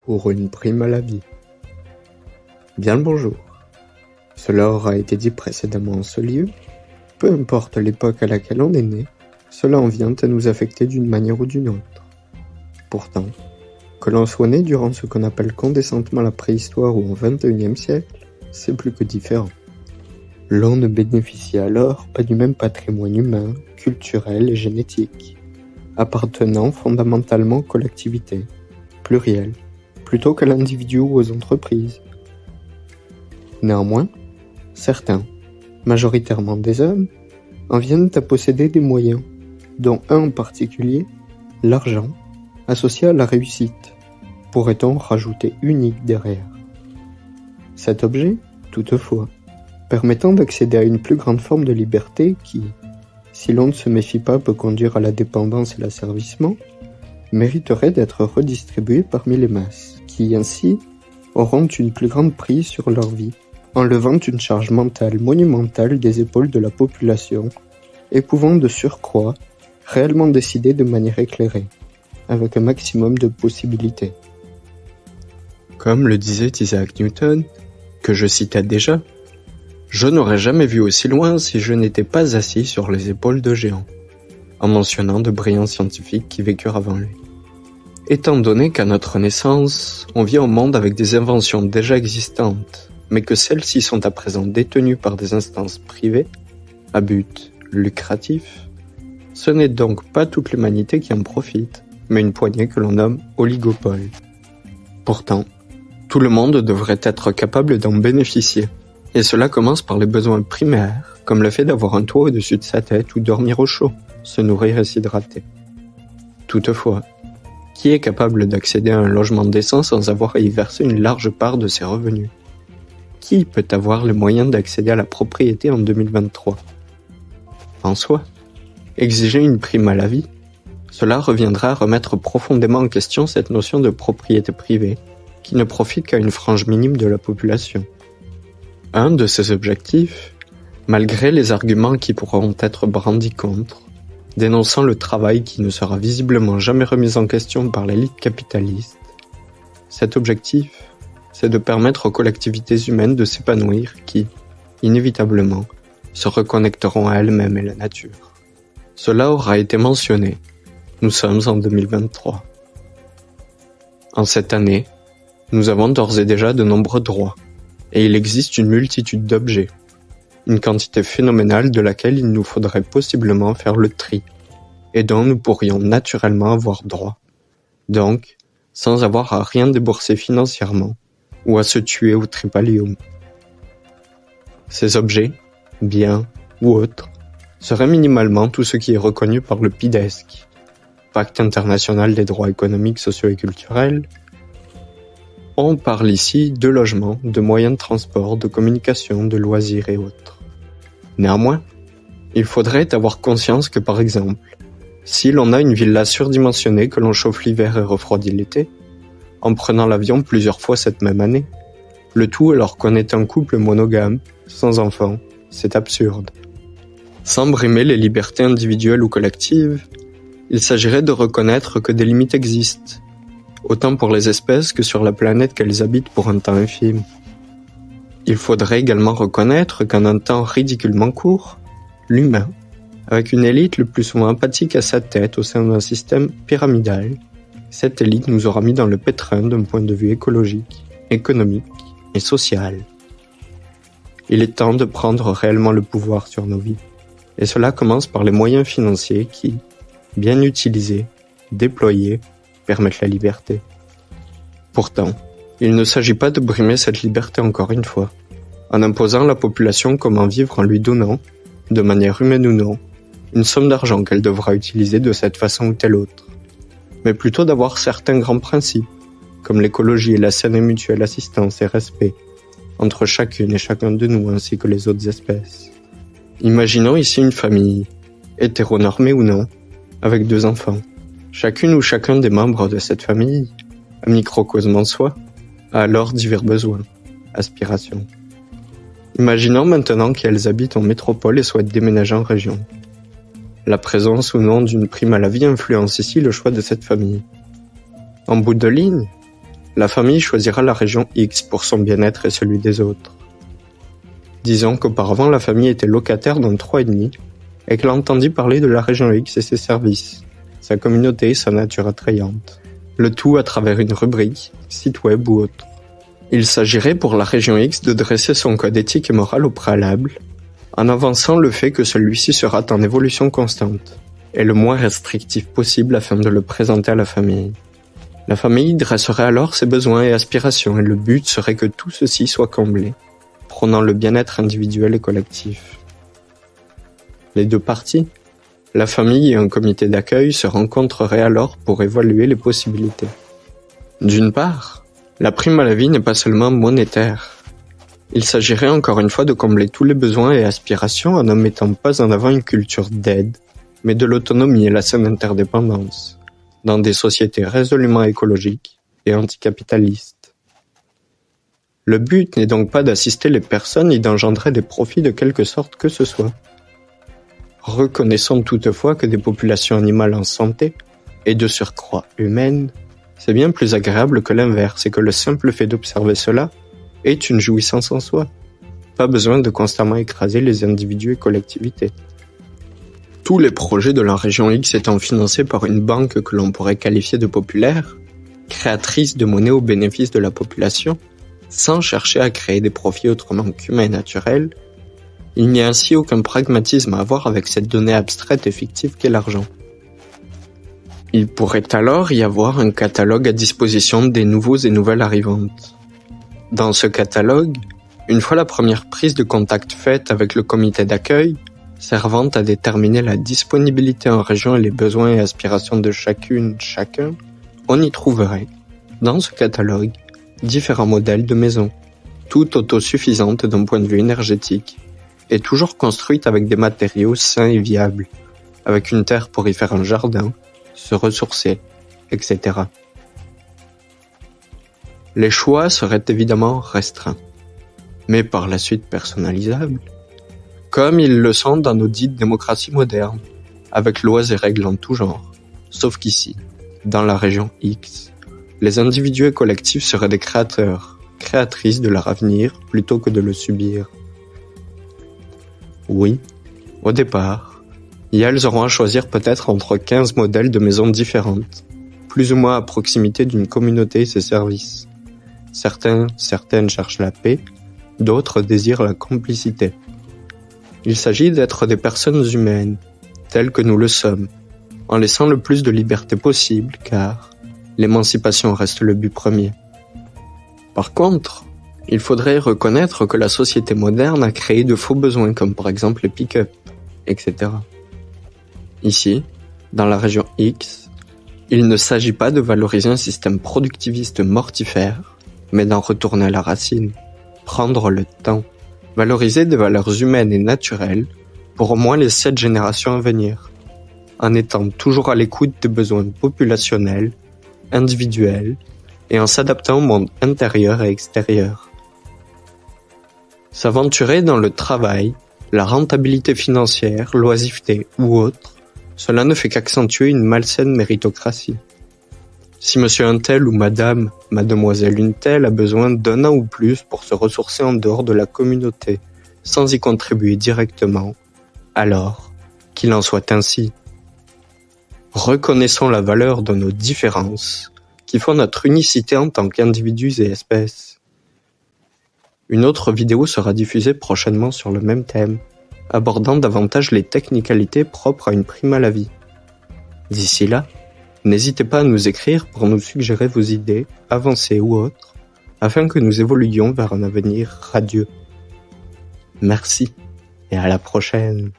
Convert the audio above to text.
pour une prime à la vie. Bien le bonjour. Cela aura été dit précédemment en ce lieu. Peu importe l'époque à laquelle on est né, cela en vient à nous affecter d'une manière ou d'une autre. Pourtant, que l'on soit né durant ce qu'on appelle condescentement la préhistoire ou au XXIe siècle, c'est plus que différent. L'on ne bénéficie alors pas du même patrimoine humain, culturel et génétique, appartenant fondamentalement aux collectivités, plurielles, plutôt qu'à l'individu ou aux entreprises. Néanmoins, certains, majoritairement des hommes, en viennent à posséder des moyens, dont un en particulier, l'argent, associé à la réussite, pourrait-on rajouter unique derrière. Cet objet, toutefois, permettant d'accéder à une plus grande forme de liberté qui, si l'on ne se méfie pas, peut conduire à la dépendance et l'asservissement, mériterait d'être redistribué parmi les masses, qui ainsi auront une plus grande prise sur leur vie, enlevant une charge mentale monumentale des épaules de la population et pouvant de surcroît réellement décider de manière éclairée, avec un maximum de possibilités. Comme le disait Isaac Newton, que je citais déjà, je n'aurais jamais vu aussi loin si je n'étais pas assis sur les épaules de géants, en mentionnant de brillants scientifiques qui vécurent avant lui. Étant donné qu'à notre naissance, on vit au monde avec des inventions déjà existantes, mais que celles-ci sont à présent détenues par des instances privées, à but lucratif, ce n'est donc pas toute l'humanité qui en profite, mais une poignée que l'on nomme oligopole. Pourtant, tout le monde devrait être capable d'en bénéficier, et cela commence par les besoins primaires, comme le fait d'avoir un toit au-dessus de sa tête ou dormir au chaud, se nourrir et s'hydrater. Toutefois, qui est capable d'accéder à un logement décent sans avoir à y verser une large part de ses revenus? Qui peut avoir les moyens d'accéder à la propriété en 2023? En soi, exiger une prime à la vie, cela reviendra à remettre profondément en question cette notion de propriété privée, qui ne profite qu'à une frange minime de la population. Un de ces objectifs, malgré les arguments qui pourront être brandis contre, dénonçant le travail qui ne sera visiblement jamais remis en question par l'élite capitaliste, cet objectif, c'est de permettre aux collectivités humaines de s'épanouir qui, inévitablement, se reconnecteront à elles-mêmes et la nature. Cela aura été mentionné. Nous sommes en 2023. En cette année, nous avons d'ores et déjà de nombreux droits, et il existe une multitude d'objets, une quantité phénoménale de laquelle il nous faudrait possiblement faire le tri, et dont nous pourrions naturellement avoir droit, donc sans avoir à rien débourser financièrement, ou à se tuer au tripalium. Ces objets, biens ou autres, seraient minimalement tout ce qui est reconnu par le PIDESC, Pacte international des droits économiques, sociaux et culturels. On parle ici de logement, de moyens de transport, de communication, de loisirs et autres. Néanmoins, il faudrait avoir conscience que par exemple, si l'on a une villa surdimensionnée que l'on chauffe l'hiver et refroidit l'été, en prenant l'avion plusieurs fois cette même année, le tout alors qu'on est un couple monogame, sans enfants, c'est absurde. Sans brimer les libertés individuelles ou collectives, il s'agirait de reconnaître que des limites existent, autant pour les espèces que sur la planète qu'elles habitent pour un temps infime. Il faudrait également reconnaître qu'en un temps ridiculement court, l'humain, avec une élite le plus souvent empathique à sa tête au sein d'un système pyramidal, cette élite nous aura mis dans le pétrin d'un point de vue écologique, économique et social. Il est temps de prendre réellement le pouvoir sur nos vies, et cela commence par les moyens financiers qui, bien utilisés, déployés, permettent la liberté. Pourtant, il ne s'agit pas de brimer cette liberté encore une fois, en imposant à la population comment vivre en lui donnant, de manière humaine ou non, une somme d'argent qu'elle devra utiliser de cette façon ou telle autre, mais plutôt d'avoir certains grands principes, comme l'écologie et la saine et mutuelle assistance et respect, entre chacune et chacun de nous ainsi que les autres espèces. Imaginons ici une famille, hétéronormée ou non, avec 2 enfants. Chacune ou chacun des membres de cette famille, un microcosme en soi, a alors divers besoins, aspirations. Imaginons maintenant qu'elles habitent en métropole et souhaitent déménager en région. La présence ou non d'une prime à la vie influence ici le choix de cette famille. En bout de ligne, la famille choisira la région X pour son bien-être et celui des autres. Disons qu'auparavant la famille était locataire d'un 3,5 et qu'elle entendit parler de la région X et ses services, sa communauté et sa nature attrayante. Le tout à travers une rubrique, site web ou autre. Il s'agirait pour la région X de dresser son code éthique et moral au préalable, en avançant le fait que celui-ci sera en évolution constante, et le moins restrictif possible afin de le présenter à la famille. La famille dresserait alors ses besoins et aspirations, et le but serait que tout ceci soit comblé, prônant le bien-être individuel et collectif. Les deux parties, la famille et un comité d'accueil, se rencontreraient alors pour évaluer les possibilités. D'une part, la prime à la vie n'est pas seulement monétaire. Il s'agirait encore une fois de combler tous les besoins et aspirations en ne mettant pas en avant une culture d'aide, mais de l'autonomie et la saine interdépendance, dans des sociétés résolument écologiques et anticapitalistes. Le but n'est donc pas d'assister les personnes ni d'engendrer des profits de quelque sorte que ce soit. Reconnaissons toutefois que des populations animales en santé, et de surcroît humaines, c'est bien plus agréable que l'inverse et que le simple fait d'observer cela est une jouissance en soi. Pas besoin de constamment écraser les individus et collectivités. Tous les projets de la région X étant financés par une banque que l'on pourrait qualifier de populaire, créatrice de monnaie au bénéfice de la population, sans chercher à créer des profits autrement qu'humains et naturels, il n'y a ainsi aucun pragmatisme à avoir avec cette donnée abstraite et fictive qu'est l'argent. Il pourrait alors y avoir un catalogue à disposition des nouveaux et nouvelles arrivantes. Dans ce catalogue, une fois la première prise de contact faite avec le comité d'accueil, servant à déterminer la disponibilité en région et les besoins et aspirations de chacun, on y trouverait, dans ce catalogue, différents modèles de maisons, toutes autosuffisantes d'un point de vue énergétique, et toujours construites avec des matériaux sains et viables, avec une terre pour y faire un jardin, se ressourcer, etc. Les choix seraient évidemment restreints, mais par la suite personnalisables, comme ils le sont dans nos dites démocraties modernes, avec lois et règles en tout genre, sauf qu'ici, dans la région X, les individus et collectifs seraient des créateurs, créatrices de leur avenir plutôt que de le subir. Oui, au départ, elles auront à choisir peut-être entre 15 modèles de maisons différentes, plus ou moins à proximité d'une communauté et ses services. Certaines cherchent la paix, d'autres désirent la complicité. Il s'agit d'être des personnes humaines, telles que nous le sommes, en laissant le plus de liberté possible, car l'émancipation reste le but premier. Par contre, il faudrait reconnaître que la société moderne a créé de faux besoins, comme par exemple les pick-up, etc. Ici, dans la région X, il ne s'agit pas de valoriser un système productiviste mortifère, mais d'en retourner à la racine, prendre le temps, valoriser des valeurs humaines et naturelles pour au moins les 7 générations à venir, en étant toujours à l'écoute des besoins populationnels, individuels, et en s'adaptant au monde intérieur et extérieur. S'aventurer dans le travail, la rentabilité financière, l'oisiveté ou autre, cela ne fait qu'accentuer une malsaine méritocratie. Si monsieur un tel ou madame, mademoiselle une telle a besoin d'1 an ou plus pour se ressourcer en dehors de la communauté, sans y contribuer directement, alors qu'il en soit ainsi. Reconnaissons la valeur de nos différences, qui font notre unicité en tant qu'individus et espèces. Une autre vidéo sera diffusée prochainement sur le même thème, abordant davantage les technicalités propres à une prime à la vie. D'ici là, n'hésitez pas à nous écrire pour nous suggérer vos idées, avancées ou autres, afin que nous évoluions vers un avenir radieux. Merci et à la prochaine.